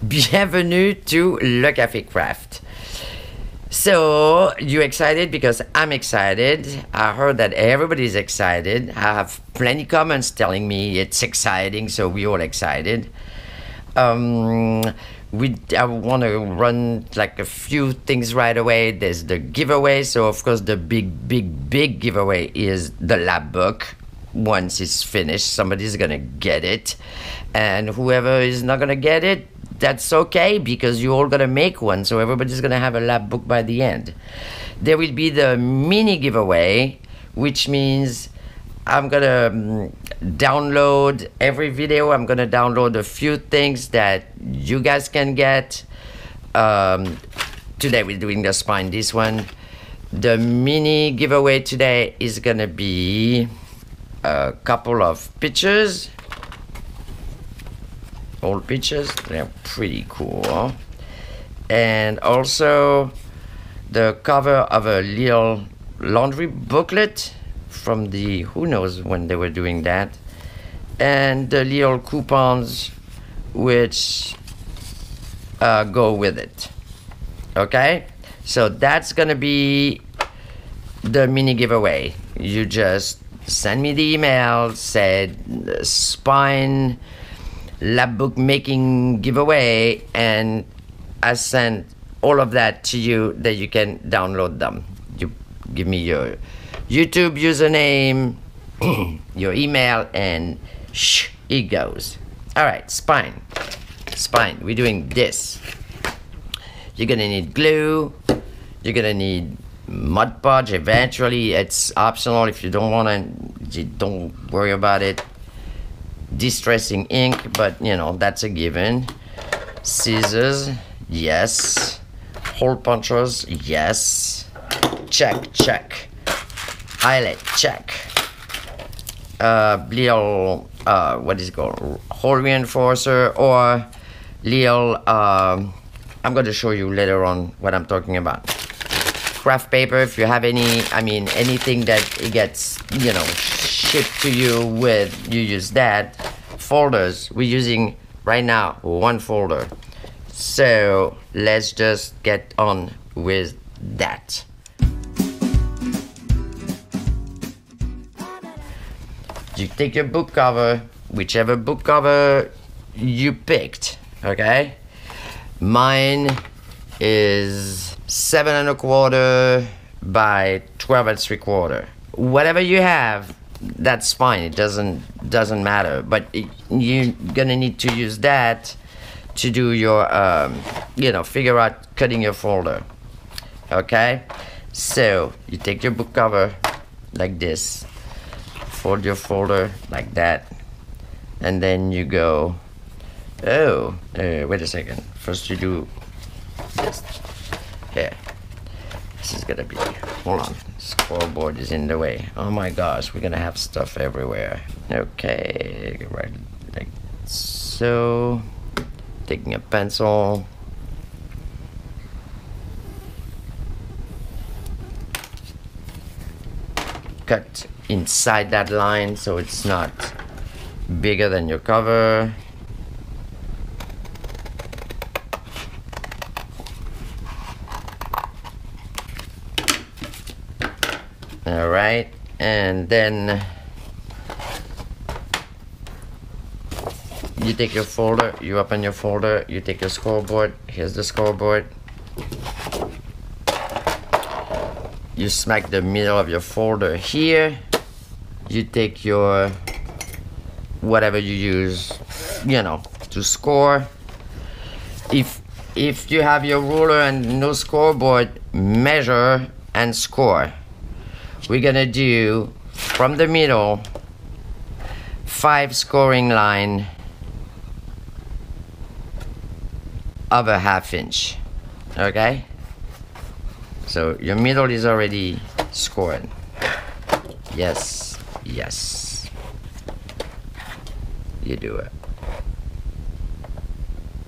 Bienvenue to Le Café Craft. So, you excited? Because I'm excited. I heard that everybody's excited. I have plenty comments telling me it's exciting, so we're all excited. I want to run like a few things right away. There's the giveaway. So, of course, the big giveaway is the lab book. Once it's finished, somebody's going to get it. And whoever is not going to get it, that's okay, because you're all going to make one. So everybody's going to have a lab book by the end. There will be the mini giveaway, which means I'm going to download every video. I'm going to download a few things that you guys can get. Today we're doing the spine, this one. The mini giveaway today is going to be a couple of pictures. Old pictures, they're pretty cool. And also the cover of a little laundry booklet from the, who knows when they were doing that, and the little coupons which go with it. Okay, so that's gonna be the mini giveaway. You just send me the email, said spine lab book making giveaway, and I send all of that to you that you can download them. You give me your YouTube username, your email, and it goes. All right, spine, we're doing this. You're gonna need glue, you're gonna need Mod Podge. Eventually it's optional if you don't want to, don't worry about it. Distressing ink, but you know, that's a given. Scissors, yes. Hole punchers, yes. Check. Eyelet, check. Little, what is it called? Hole reinforcer, or little, I'm going to show you later on what I'm talking about. Craft paper, if you have any, I mean, anything that it gets, you know, shipped to you with, you use that. Folders, we're using right now one folder. So let's just get on with that. You take your book cover, whichever book cover you picked, okay? Mine is 7 1/4 by 12 3/4. Whatever you have, that's fine. It doesn't matter. But you're gonna need to use that to do your, you know, figure out cutting your folder. Okay. So you take your book cover like this, fold your folder like that, and then you go. Oh, wait a second. First you do this. Here. This is gonna be. Hold on. Scoreboard is in the way. Oh my gosh, we're gonna have stuff everywhere. Okay, right like so. Taking a pencil. Cut inside that line so it's not bigger than your cover. All right, and then you take your folder, you open your folder, you take your scoreboard. Here's the scoreboard. You smack the middle of your folder here. You take your whatever you use, you know, to score. If you have your ruler and no scoreboard, measure and score. We're gonna do from the middle 5 scoring line of a 1/2 inch. Okay, so your middle is already scored. Yes, you do it.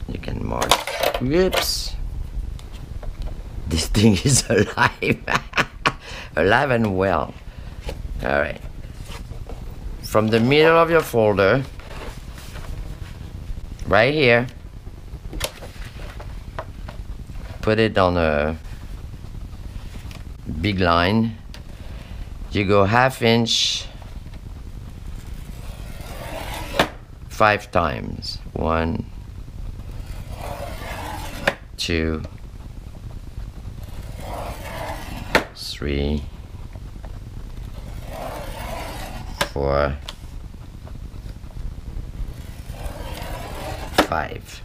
You can mark. Whoops, this thing is alive. Alive and well. All right, from the middle of your folder right here, put it on a big line. You go 1/2 inch 5 times. 1, 2, 3, 4, 5.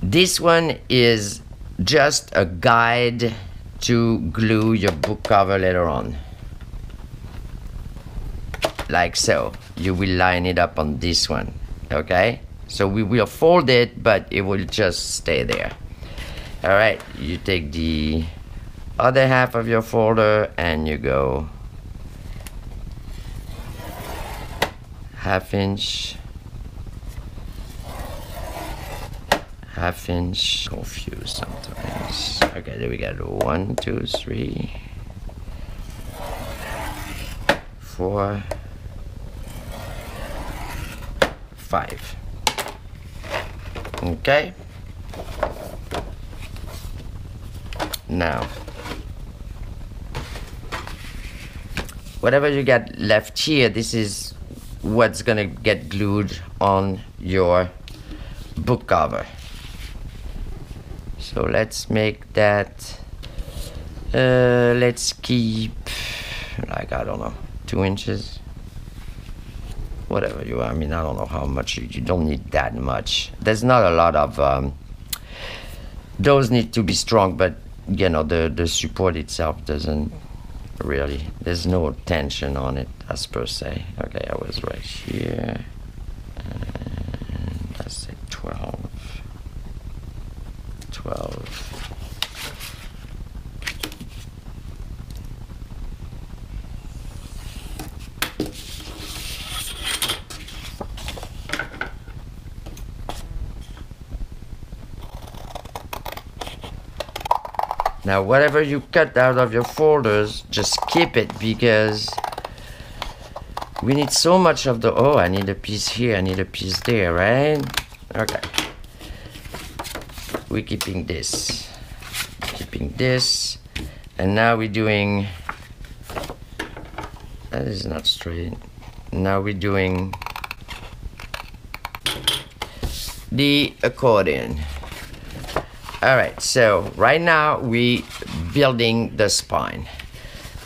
This one is just a guide to glue your book cover later on. Like so. You will line it up on this one. Okay? So we will fold it, but it will just stay there. Alright, you take the other half of your folder and you go 1/2 inch, 1/2 inch, confused sometimes. Okay, there we go. 1, 2, 3, 4, 5. Okay. Now, whatever you got left here, this is what's gonna get glued on your book cover. So let's make that, let's keep, like, I don't know, 2 inches. Whatever you are, I mean, I don't know how much, you don't need that much. There's not a lot of, those need to be strong, but you know, the support itself doesn't really, there's no tension on it as per se. Okay, I was right here, and I said 12. Now, whatever you cut out of your folders, just keep it, because we need so much of the, oh, I need a piece here, I need a piece there, right? Okay. We're keeping this, and now we're doing, that is not straight. Now we're doing the accordion. All right, so right now we building the spine.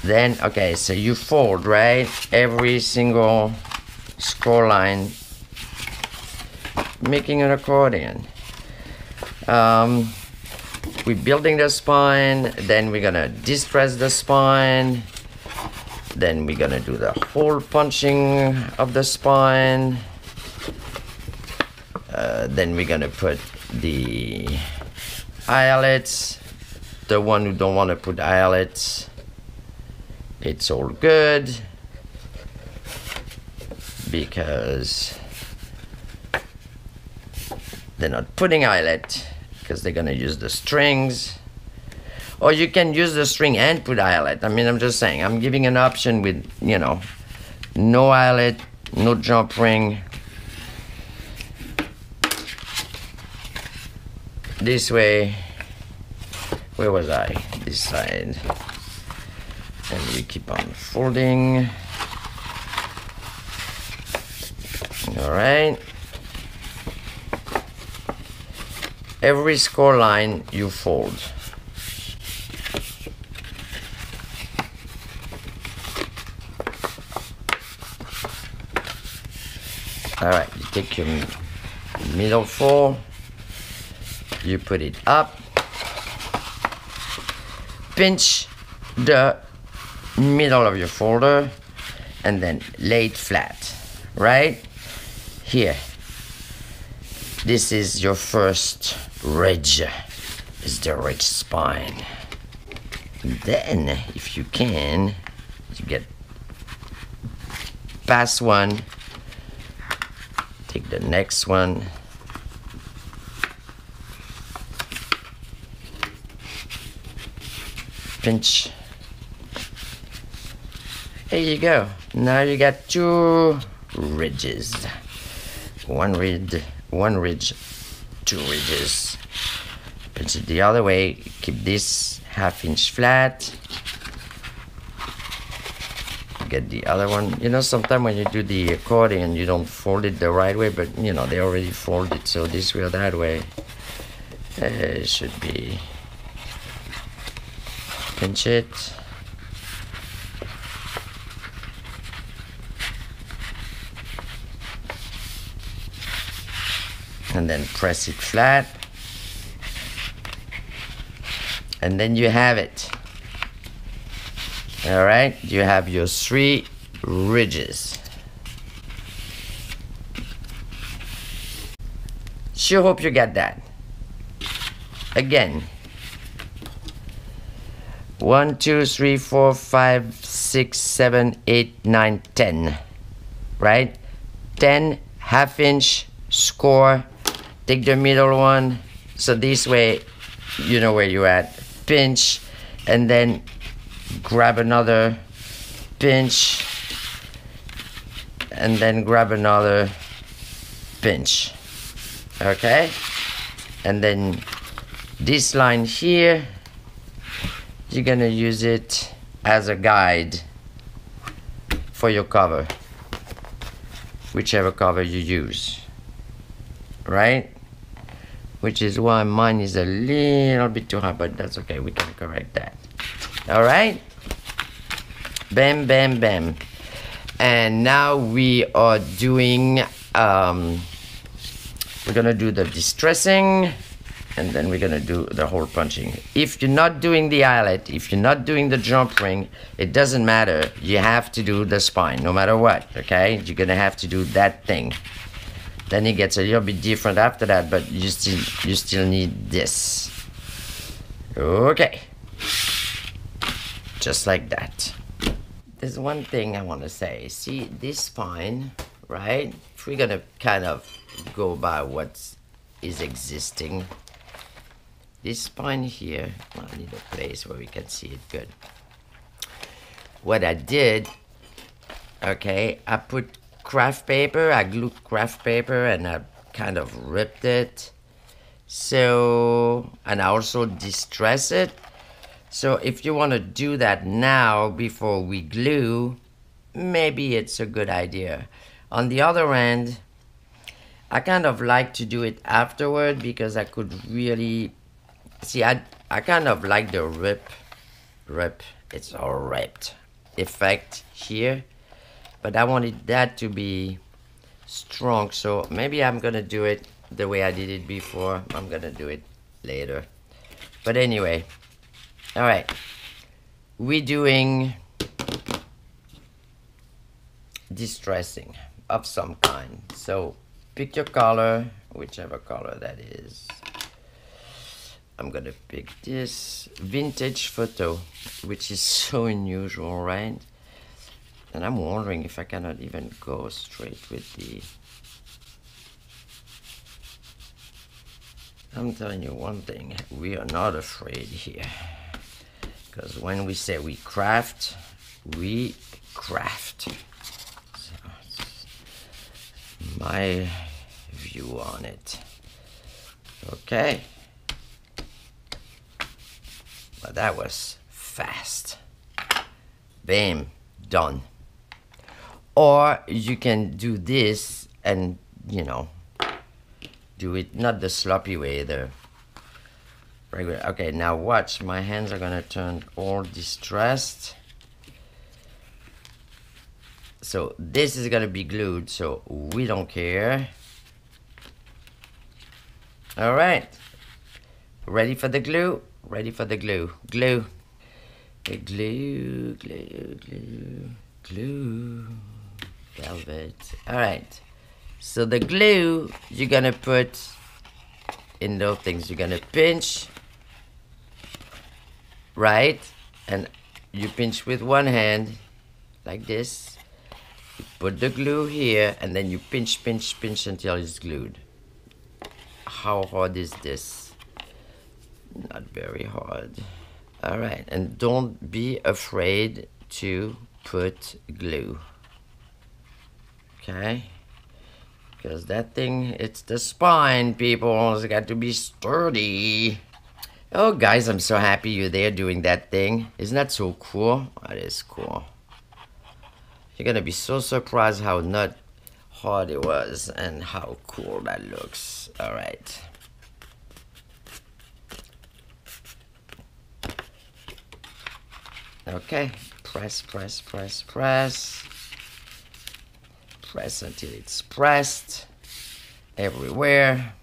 Then, okay, so you fold, right? Every single score line, making an accordion. We're building the spine, then we're gonna distress the spine, then we're gonna do the hole punching of the spine, then we're gonna put the eyelets. The one who don't want to put eyelets, it's all good, because they're not putting eyelet, because they're gonna use the strings. Or you can use the string and put eyelet. I mean, I'm just saying, I'm giving an option with, you know, no eyelet, no jump ring. This way, where was I? This side. And we keep on folding. All right. Every score line you fold. All right, you take your middle fold, you put it up, pinch the middle of your folder, and then lay it flat, right? Here, this is your first ridge, is the ridge spine. Then, if you can, you get past one, take the next one, pinch. There you go. Now you got two ridges. One ridge, two ridges. pinch it the other way. Keep this 1/2 inch flat. Get the other one. You know, sometimes when you do the accordion, you don't fold it the right way, but you know, they already fold it, so this way or that way. It should be. Pinch it. And then press it flat. And then you have it. All right, you have your 3 ridges. Sure hope you get that. Again, 1, 2, 3, 4, 5, 6, 7, 8, 9, 10. Right? 10 1/2 inch score. Take the middle one. So this way, you know where you're at. Pinch, and then grab another pinch, and then grab another pinch. Okay? And then this line here, you're gonna use it as a guide for your cover, whichever cover you use, right? Which is why mine is a little bit too high, but that's okay, we can correct that. All right, bam, bam, bam. And now we are doing, we're gonna do the distressing, and then we're gonna do the hole punching. If you're not doing the eyelet, if you're not doing the jump ring, it doesn't matter. You have to do the spine, no matter what, okay? You're gonna have to do that thing. Then it gets a little bit different after that, but you still need this. Okay. Just like that. There's one thing I want to say. See this spine, right? If we're gonna kind of go by what is existing, this spine here, I need a place where we can see it good. What I did, okay, I put craft paper, I glued craft paper, and I kind of ripped it. So, and I also distress it. So if you want to do that now before we glue, maybe it's a good idea. On the other end, I kind of like to do it afterward because I could really see, I kind of like the rip, it's all ripped effect here, but I wanted that to be strong, so maybe I'm gonna do it the way I did it before. I'm gonna do it later, but anyway. All right, we're doing distressing of some kind. So pick your color, whichever color that is. I'm gonna pick this vintage photo, which is so unusual, right? And I'm wondering if I cannot even go straight with the... I'm telling you one thing, we are not afraid here. Because when we say we craft, we craft. So my view on it. Okay. But that was fast. Bam, done. Or you can do this and, you know, do it not the sloppy way, the regular. Okay, now watch, my hands are gonna turn all distressed. So this is gonna be glued, so we don't care. All right, ready for the glue? Ready for the glue. Glue. Glue, glue, glue, glue. Velvet. All right, so the glue you're gonna put in those things. You're gonna pinch, right? And you pinch with one hand, like this. You put the glue here, and then you pinch, pinch, pinch until it's glued. How hard is this? Not very hard. All right, and don't be afraid to put glue. Okay? Because that thing, it's the spine, people. It's got to be sturdy. Oh, guys, I'm so happy you're there doing that thing. Isn't that so cool? That is cool. You're gonna be so surprised how not hard it was and how cool that looks. All right. Okay, press, press, press, press. Press until it's pressed everywhere.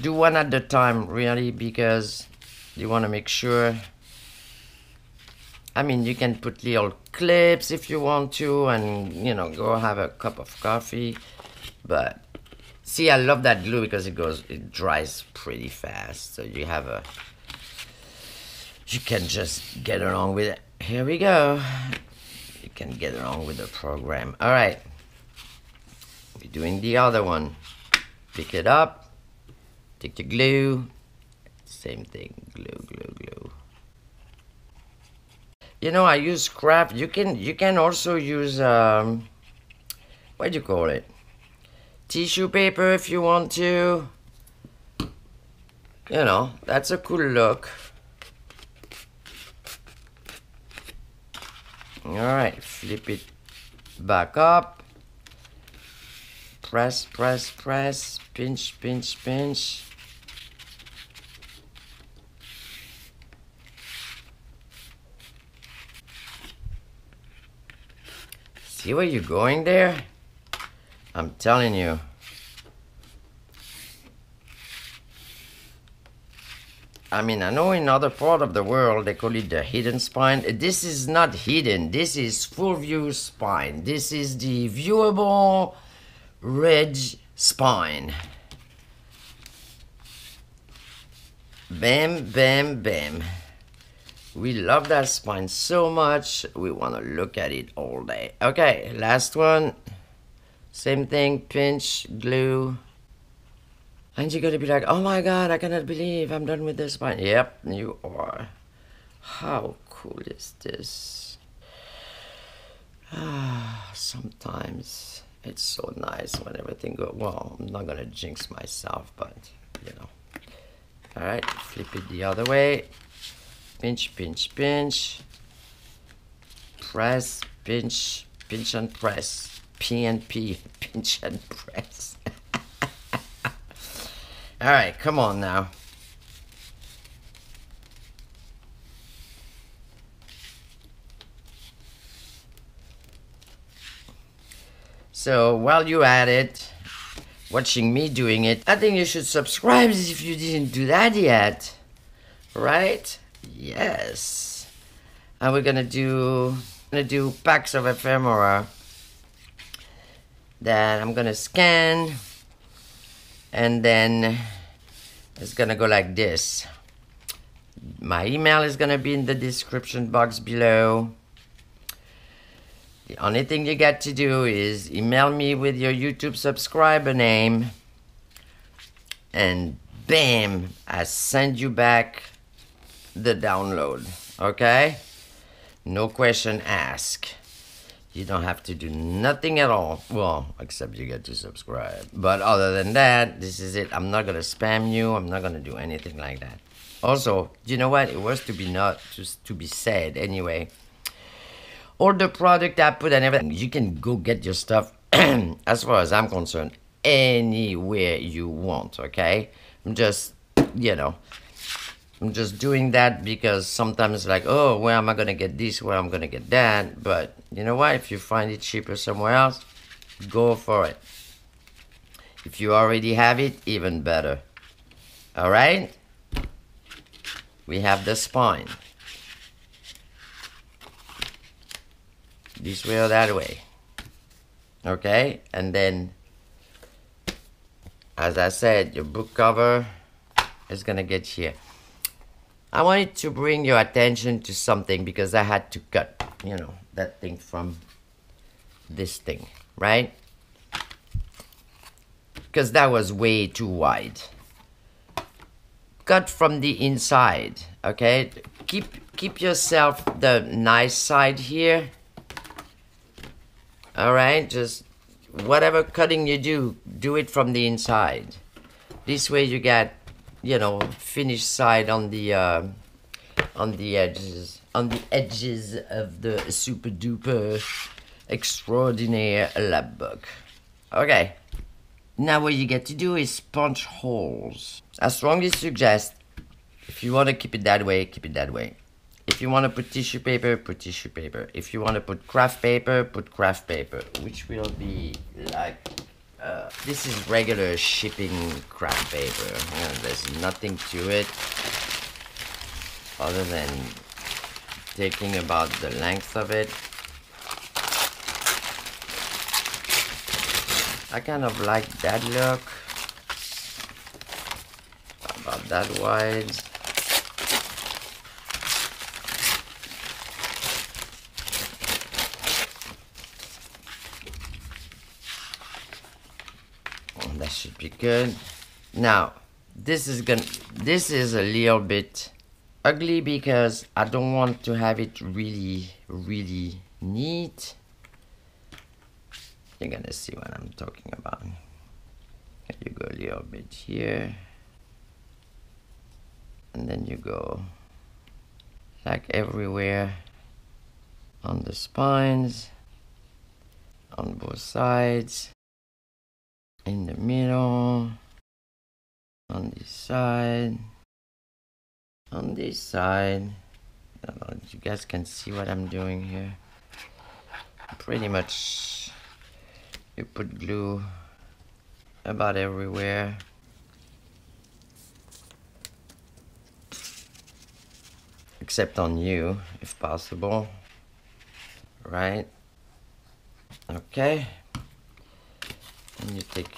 Do one at a time, really, because you want to make sure. I mean, you can put little clips if you want to, and you know, go have a cup of coffee. But see, I love that glue because it dries pretty fast. So you can just get along with it. Here we go. You can get along with the program. All right, we're doing the other one. Pick it up. Take the glue. Same thing. Glue, glue, glue. You know, I use craft. You can also use what do you call it? Tissue paper if you want to. You know, that's a cool look. All right, flip it back up. Press, press, press. Pinch, pinch, pinch. See where you're going there? I'm telling you. I mean, I know in other part of the world they call it the hidden spine. This is not hidden. This is full view spine. This is the viewable ridge spine. Bam, bam, bam. We love that spine so much. We want to look at it all day. Okay, last one. Same thing, pinch, glue. And you're gonna be like, oh my God, I cannot believe I'm done with the spine. Yep, you are. How cool is this? Sometimes it's so nice when everything goes, well, I'm not gonna jinx myself, but you know. All right, flip it the other way. Pinch, pinch, pinch. Press, pinch, pinch and press. P and P, pinch and press. All right, come on now. So while you're at it, watching me doing it, I think you should subscribe if you didn't do that yet. Right? Yes. And we're gonna do packs of ephemera that I'm gonna scan, and then it's gonna go like this. My email is gonna be in the description box below. The only thing you got to do is email me with your YouTube subscriber name, and bam, I send you back the download. Okay? No question asked. You don't have to do nothing at all. Well, except you get to subscribe. But other than that, this is it. I'm not gonna spam you. I'm not gonna do anything like that. Also, you know what? It was to be not just to be said anyway. All the product I put and everything, you can go get your stuff, as far as I'm concerned, anywhere you want, okay? I'm just, you know, I'm just doing that because sometimes like, oh, where am I going to get this, where I'm going to get that? But you know what? If you find it cheaper somewhere else, go for it. If you already have it, even better. All right? We have the spine. This way or that way. Okay? And then, as I said, your book cover is going to get here. I wanted to bring your attention to something because I had to cut, you know, that thing from this thing, right? Because that was way too wide. Cut from the inside, okay? Keep yourself the nice side here. All right, just whatever cutting you do, do it from the inside. This way you get, you know, finished side on the edges of the super duper extraordinary lap book. Okay, now what you get to do is punch holes. I strongly suggest, if you want to keep it that way, keep it that way. If you want to put tissue paper, put tissue paper. If you want to put craft paper, put craft paper, which will be like, this is regular shipping craft paper. There's nothing to it other than thinking about the length of it. I kind of like that look, about that wide. That should be good. Now, this is a little bit ugly because I don't want to have it really, really neat. You're gonna see what I'm talking about. You go a little bit here, and then you go like everywhere on the spines, on both sides, in the middle, on this side, on this side. I don't know if you guys can see what I'm doing here. Pretty much you put glue about everywhere. Except on you, if possible. Right? Okay. And you take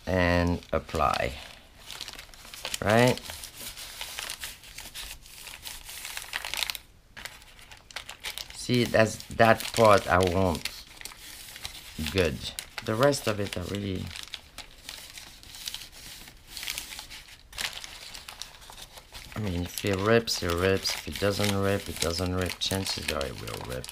and apply. Right? See, that's that part I want good. The rest of it I really, I mean, if it rips, it rips. If it doesn't rip, it doesn't rip. Chances are it will rip.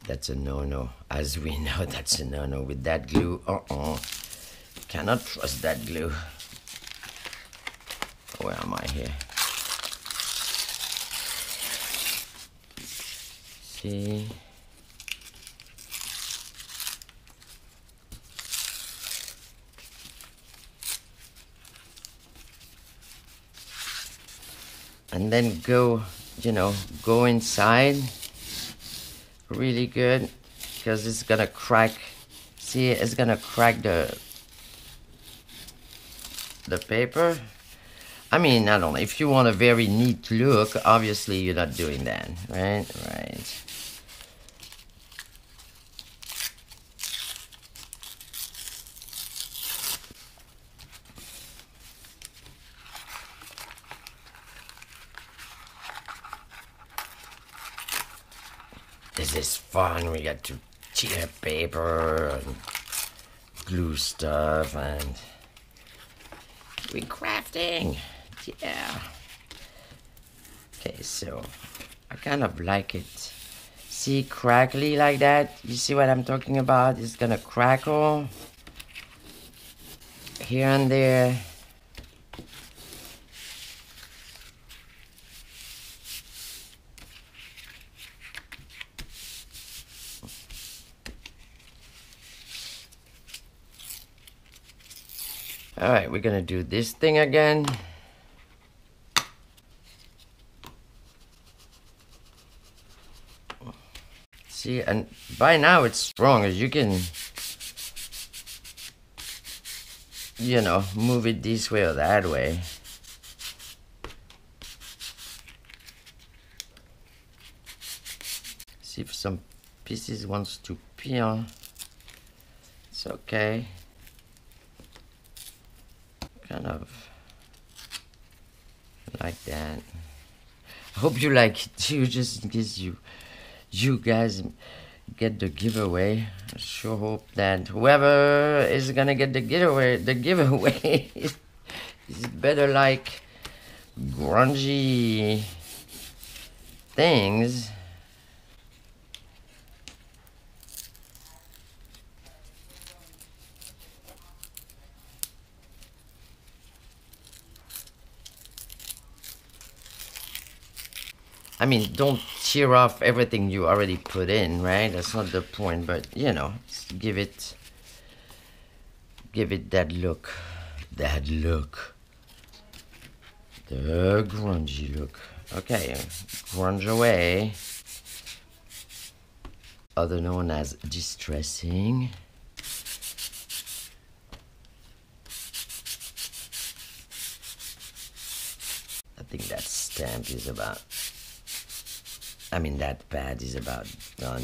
That's a no-no. As we know, that's a no-no. With that glue, cannot trust that glue. Where am I here? See? And then go, you know, go inside really good, because it's gonna crack. See, it's gonna crack the paper. I mean, I don't know, if you want a very neat look, obviously you're not doing that, right? Right. This is fun. We got to tear paper and glue stuff, and we're crafting. Yeah. Okay, so I kind of like it. See, crackly like that? You see what I'm talking about? It's gonna crackle here and there. All right, we're gonna do this thing again. See, and by now it's strong, as you can, you know, move it this way or that way. See if some pieces wants to peel. It's okay. Kind of like that. I hope you like it too, just in case you you guys get the giveaway. I sure hope that whoever is gonna get the giveaway is better like grungy things. I mean, don't tear off everything you already put in, right? That's not the point, but you know, give it that look. That look. The grungy look. Okay, grunge away. Other known as distressing. I think that stamp is about, I mean that pad is about done.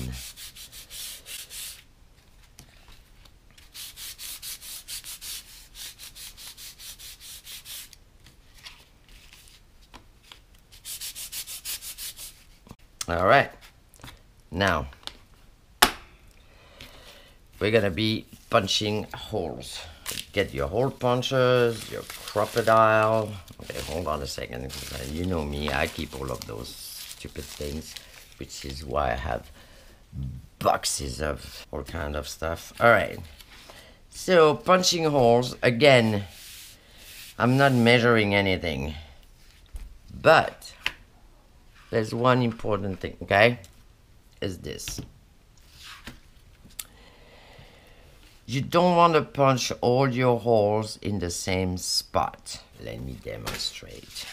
All right, now we're gonna be punching holes. Get your hole punchers, your crocodile. Okay, hold on a second, because you know me, I keep all of those stupid things, which is why I have boxes of all kind of stuff. All right, so punching holes, again, I'm not measuring anything, but there's one important thing, okay, is this. You don't want to punch all your holes in the same spot. Let me demonstrate.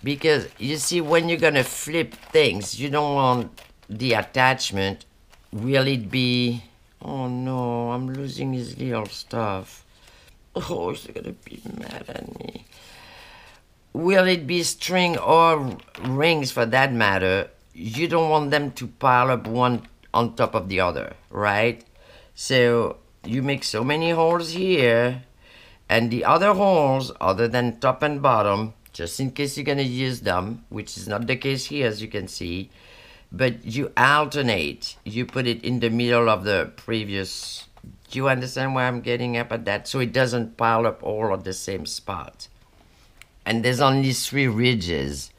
Because you see, when you're gonna flip things, you don't want the attachment, will it be, oh no, I'm losing his little stuff. Oh, he's gonna be mad at me. Will it be string or rings for that matter? You don't want them to pile up one on top of the other, right? So you make so many holes here, and the other holes, other than top and bottom, just in case you're gonna use them, which is not the case here, as you can see, but you alternate. You put it in the middle of the previous. Do you understand where I'm getting up at that? So it doesn't pile up all at the same spot. And there's only 3 ridges.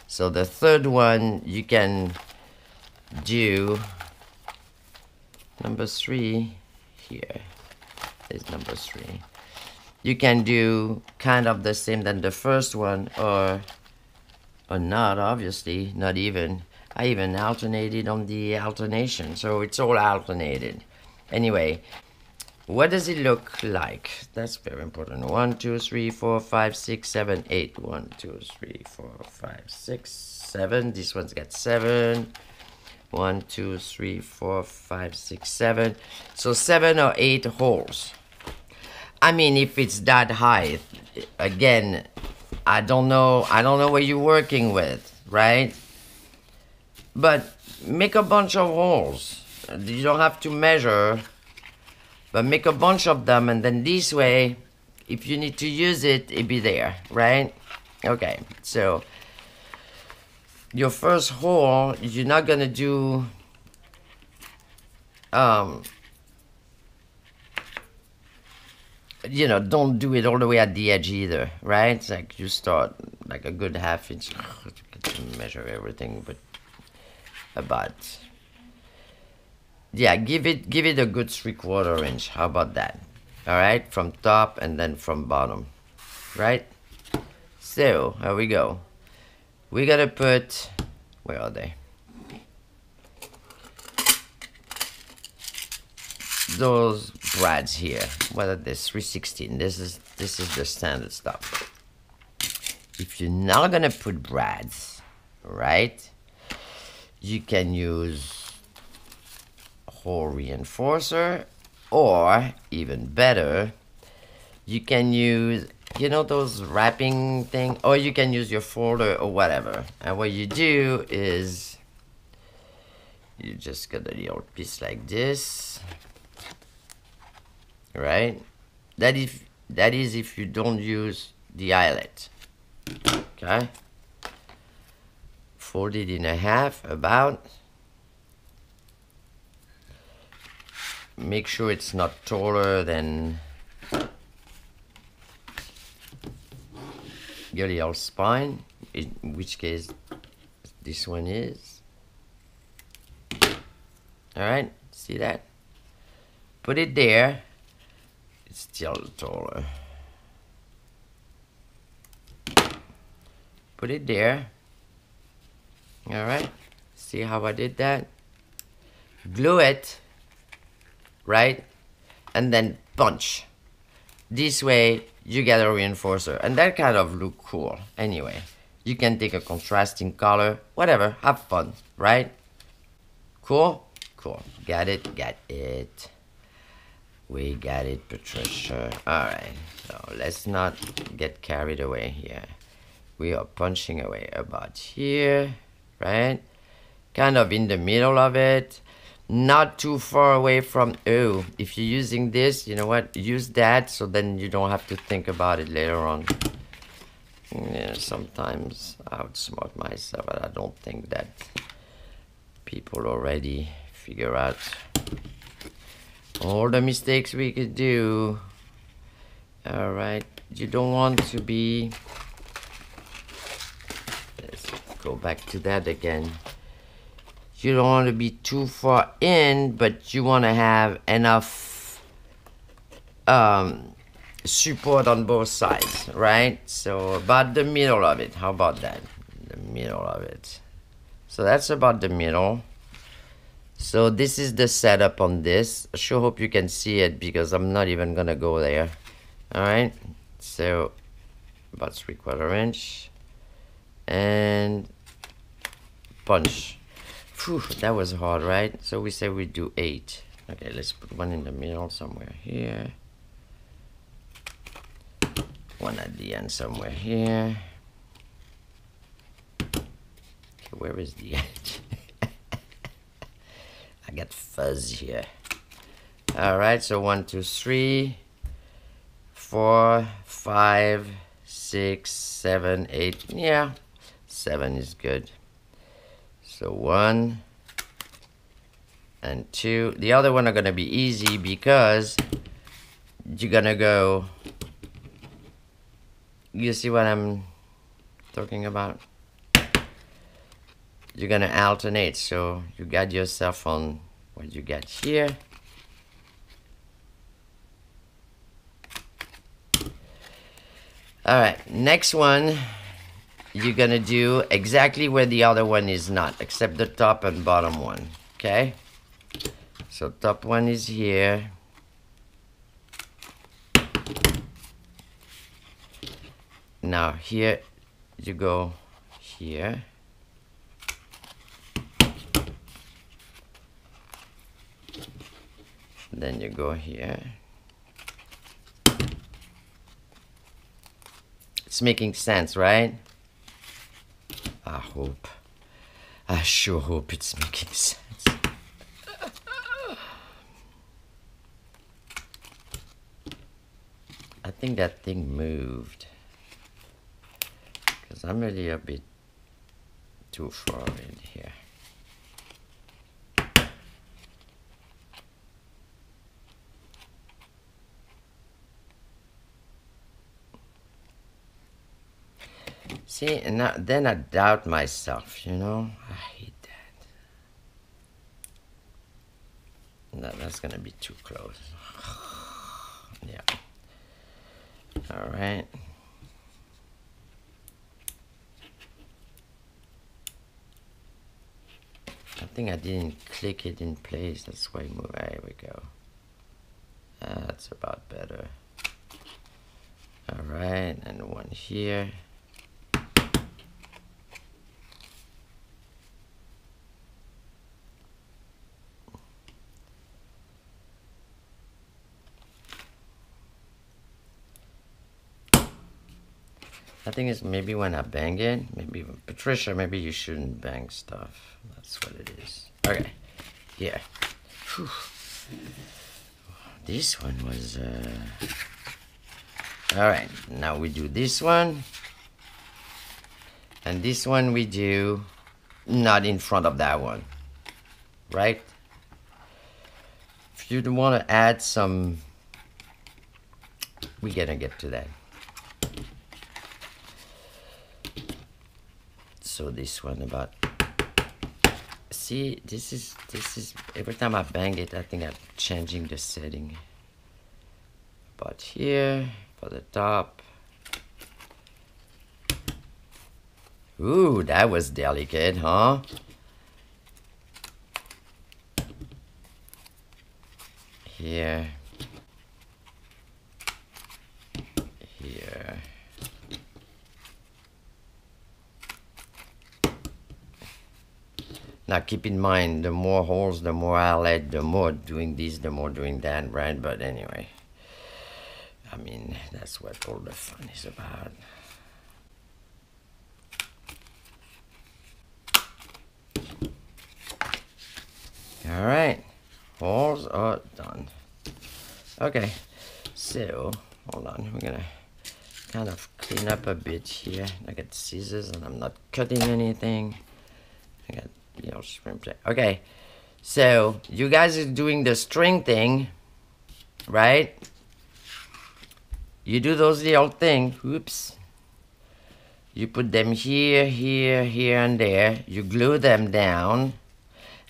So the third one you can do number 3 here. Is number 3. You can do kind of the same than the first one, or not, obviously, not even. I even alternated on the alternation, so it's all alternated. Anyway, what does it look like? That's very important. 1, 2, 3, 4, 5, 6, 7, 8. 1, 2, 3, 4, 5, 6, 7. This one's got 7. 1, 2, 3, 4, 5, 6, 7. So 7 or 8 holes. I mean, if it's that high, again, I don't know what you're working with, right? But make a bunch of holes. You don't have to measure, but make a bunch of them, and then this way, if you need to use it, it'll be there, right? Okay, so your first hole, you're not gonna do you know, don't do it all the way at the edge either, right? It's like you start like a good half inch. To measure everything, but about, yeah, give it a good 3/4 inch. How about that? All right, from top and then from bottom, right? So here we go. We gotta put, where are they? Those brads here. What are this? 316. This is the standard stuff. If you're not gonna put brads, right, you can use hole reinforcer, or even better, you can use, you know, those wrapping thing, or you can use your folder or whatever. And what you do is you just got a little piece like this, right? That is if you don't use the eyelet. Okay. Fold it in half, about. Make sure it's not taller than your little spine, in which case this one is. Alright, see that? Put it there. It's still taller. Put it there. Alright, see how I did that? Glue it, right? And then punch. This way you get a reinforcer, and that kind of look cool. Anyway, you can take a contrasting color, whatever, have fun, right? Cool? Cool. Got it? Got it. We got it, Patricia. Alright, so let's not get carried away here. We are punching away about here, right? Kind of in the middle of it. Not too far away from, oh, if you're using this, you know what, use that so then you don't have to think about it later on. Yeah, sometimes I outsmart myself, but I don't think that people already figure out all the mistakes we could do. Alright, you don't want to be, let's go back to that again. You don't want to be too far in, but you want to have enough support on both sides, right? So about the middle of it. How about that? The middle of it. So that's about the middle. So this is the setup on this. I sure hope you can see it because I'm not even gonna go there. Alright, so about 3/4 inch and punch. Whew, that was hard, right? So we say we do 8. Okay, let's put one in the middle somewhere here. One at the end somewhere here. Okay, where is the edge? I got fuzz here. Alright, so 1, 2, 3, 4, 5, 6, 7, 8. Yeah, 7 is good. So 1 and 2. The other one are gonna be easy because you're gonna go. You see what I'm talking about? You're gonna alternate. So you got yourself on what you got here. All right, next one. You're gonna do exactly where the other one is not, except the top and bottom one, okay? So top one is here. Now here, you go here. Then you go here. It's making sense, right? I hope. I sure hope it's making sense. I think that thing moved. Because I'm really a bit too far in here. See, and then I doubt myself, you know? I hate that. No, that's gonna be too close. Yeah. All right. I think I didn't click it in place. That's why I moved. There we go. That's about better. All right, and one here. I think it's maybe when I bang it, maybe, Patricia, maybe you shouldn't bang stuff. That's what it is. Okay, here. Whew. This one was, all right, now we do this one. And this one we do not in front of that one, right? If you want to add some, we're gonna get to that. So this one about, see, this is every time I bang it, I think I'm changing the setting. But here for the top. Ooh, that was delicate, huh? Here. Here. Now keep in mind, the more holes, the more outlet, the more doing this, the more doing that, right? But anyway, I mean, that's what all the fun is about. All right, holes are done. Okay, so hold on, we're gonna kind of clean up a bit here. I got scissors and I'm not cutting anything. I got okay, so you guys are doing the string thing, right? You do those little things. Oops. You put them here, here, here, and there. You glue them down,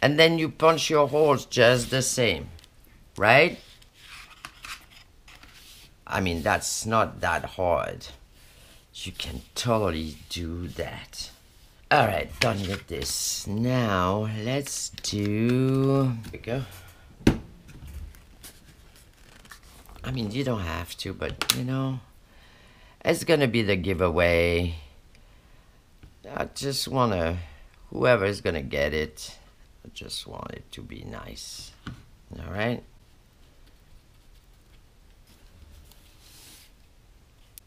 and then you punch your holes just the same, right? I mean, that's not that hard. You can totally do that. All right, done with this. Now let's do. Here we go. I mean, you don't have to, but you know, it's gonna be the giveaway. I just wanna, whoever is gonna get it, I just want it to be nice. All right.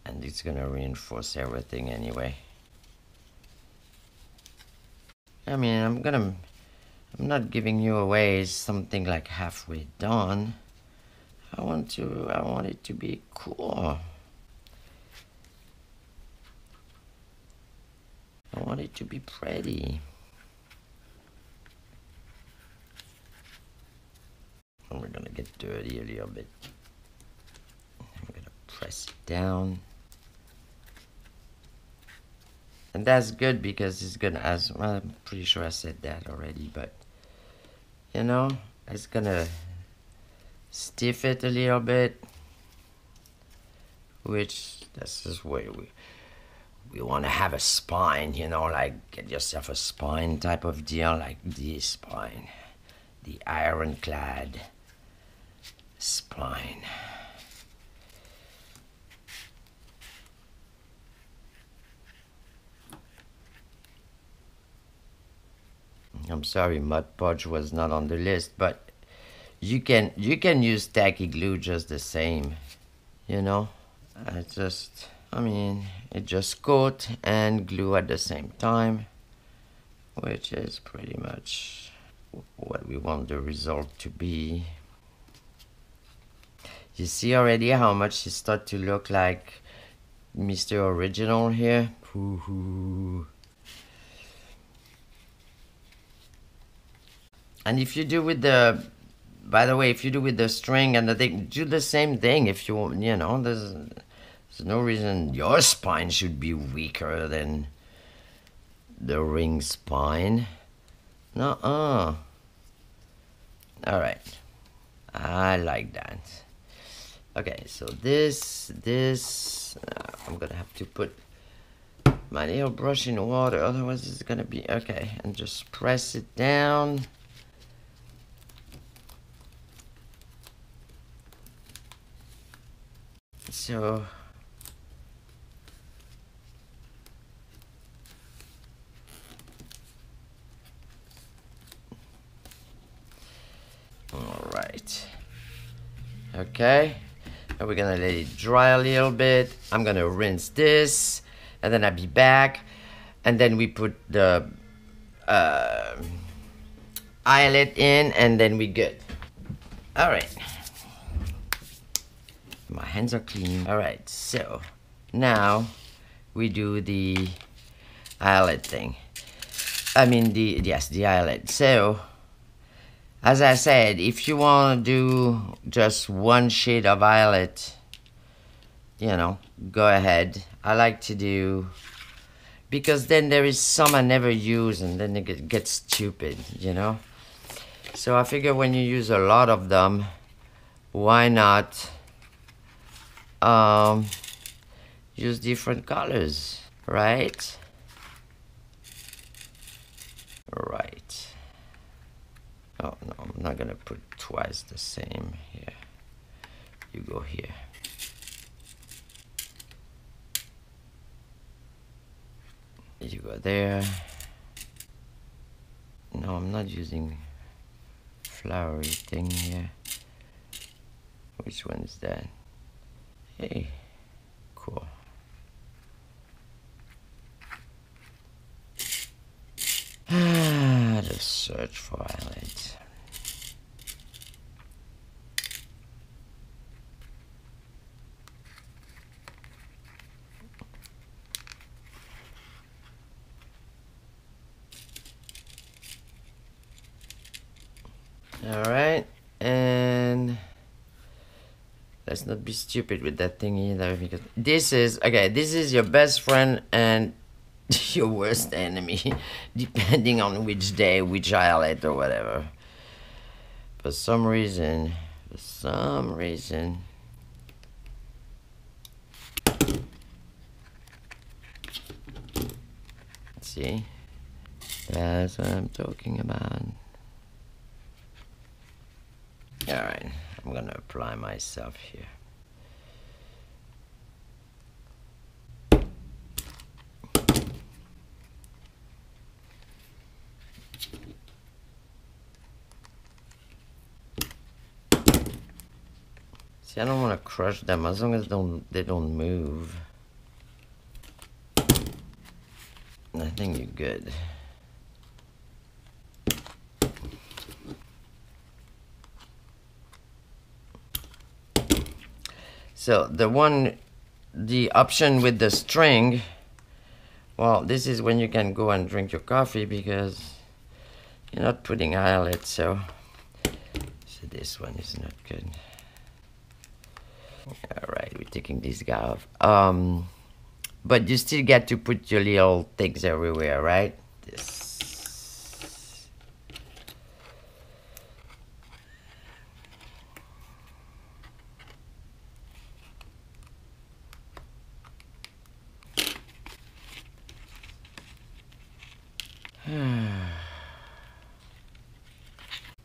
And it's gonna reinforce everything anyway. I mean, I'm not giving you away something like halfway done. I want it to be cool. I want it to be pretty. And we're gonna get dirty a little bit. I'm gonna press it down. And that's good because it's gonna, as well, I'm pretty sure I said that already, but you know, it's gonna stiff it a little bit, which this is where we want to have a spine, you know, like get yourself a spine type of deal, like this spine, the ironclad spine. I'm sorry, Mud Podge was not on the list, but you can use tacky glue just the same, you know. I mean, it just coat and glue at the same time, which is pretty much what we want the result to be. You see already how much it starts to look like Mr. Original here. Hoo-hoo. And if you do with the, by the way, if you do with the string and the thing, do the same thing. If you know, there's no reason your spine should be weaker than the ring spine. Nuh-uh. All right. I like that. Okay, so this, I'm gonna have to put my nail brush in water, otherwise it's gonna be, okay, and just press it down. So all right, okay, and we're gonna let it dry a little bit. I'm gonna rinse this and then I'll be back, and then we put the eyelet in and then we good. All right, my hands are clean. All right, so now we do the eyelet thing. I mean the eyelet. So as I said, if you want to do just one shade of eyelet, you know, go ahead. I like to do, because then there is some I never use and then it gets stupid, you know. So I figure when you use a lot of them, why not use different colors, right? Right. Oh no, I'm not gonna put twice the same here. You go here. You go there. No, I'm not using flowery thing here. Which one is that? Hey, cool. Let's search for highlights. All right, and let's not be stupid with that thing either, because this is your best friend and your worst enemy, depending on which day, which highlight or whatever. For some reason, see, that's what I'm talking about. All right, I'm gonna apply myself here. See, I don't want to crush them as long as they don't move. I think you're good. So the option with the string, well, this is when you can go and drink your coffee because you're not putting highlights, so this one is not good. All right, we're taking this guy off. But you still get to put your little things everywhere, right? This.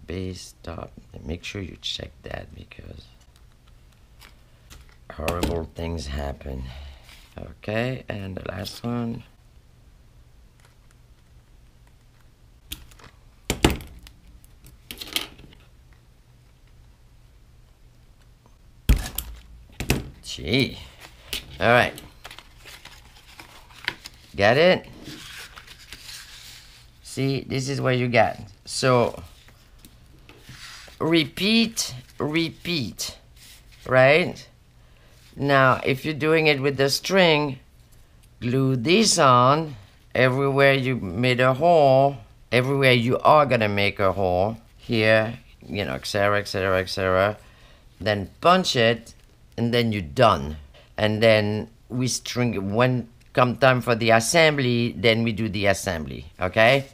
Base top. Make sure you check that because horrible things happen. Okay, and the last one. Gee. All right. Got it? See, this is what you got. So repeat, right? Now, if you're doing it with the string, glue this on everywhere you made a hole, everywhere you are gonna make a hole, here, you know, etc., etc., etc. Then punch it, and then you're done. And then we string it. When come time for the assembly, then we do the assembly, okay?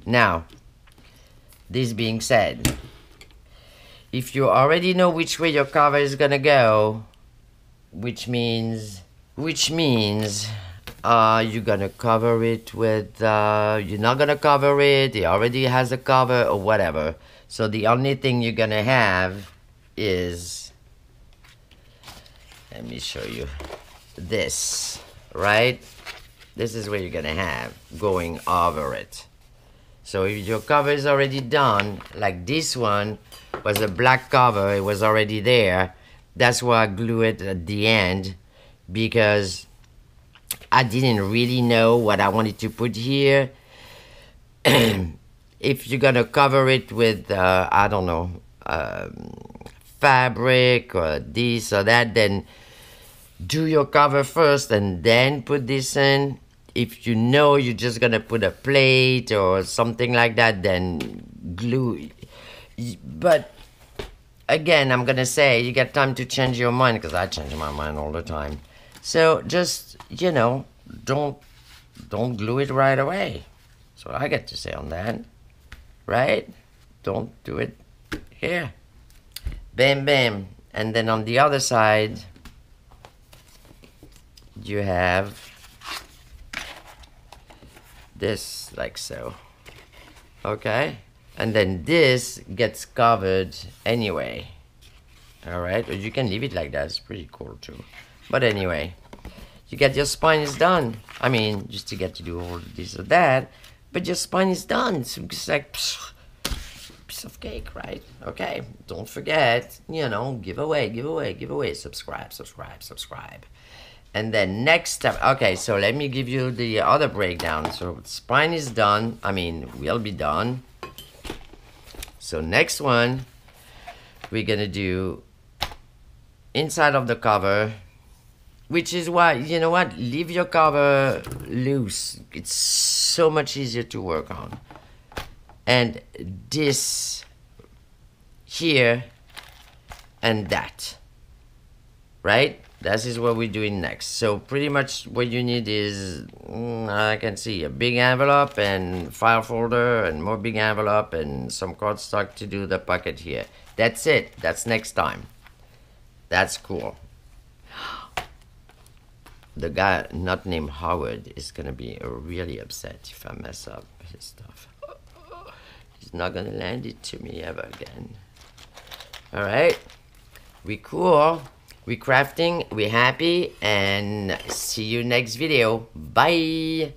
Now, this being said, if you already know which way your cover is gonna go, which means you're gonna cover it with, you're not gonna cover it, it already has a cover or whatever. So the only thing you're gonna have is, let me show you this, right? This is what you're gonna have going over it. So if your cover is already done, like this one was a black cover, it was already there. That's why I glue it at the end, because I didn't really know what I wanted to put here. If you're gonna cover it with, I don't know, fabric or this or that, then do your cover first and then put this in. if you know you're just gonna put a plate or something like that, then glue. But again, I'm gonna say you get time to change your mind, because I change my mind all the time. So just, you know, don't glue it right away. That's what I get to say on that, right? Don't do it here. Bam, bam. And then on the other side, you have this, like so. Okay? And then this gets covered anyway. Alright? Or you can leave it like that. It's pretty cool too. But anyway, you get your spine is done. I mean, just to get to do all this or that. But your spine is done. So it's like piece of cake, right? Okay. Don't forget, you know, give away. Subscribe. And then next step. Okay, so let me give you the other breakdown. So spine is done. I mean, will be done. So next one, we're gonna do inside of the cover, which is why, you know what, leave your cover loose. It's so much easier to work on. And this here and that, right? That is what we're doing next. So pretty much what you need is, I can see a big envelope and file folder and more big envelope and some cardstock to do the pocket here. That's it. That's next time. That's cool. The guy not named Howard is gonna be really upset if I mess up his stuff. He's not gonna lend it to me ever again. All right, we cool. We crafting, we happy, and see you next video. Bye.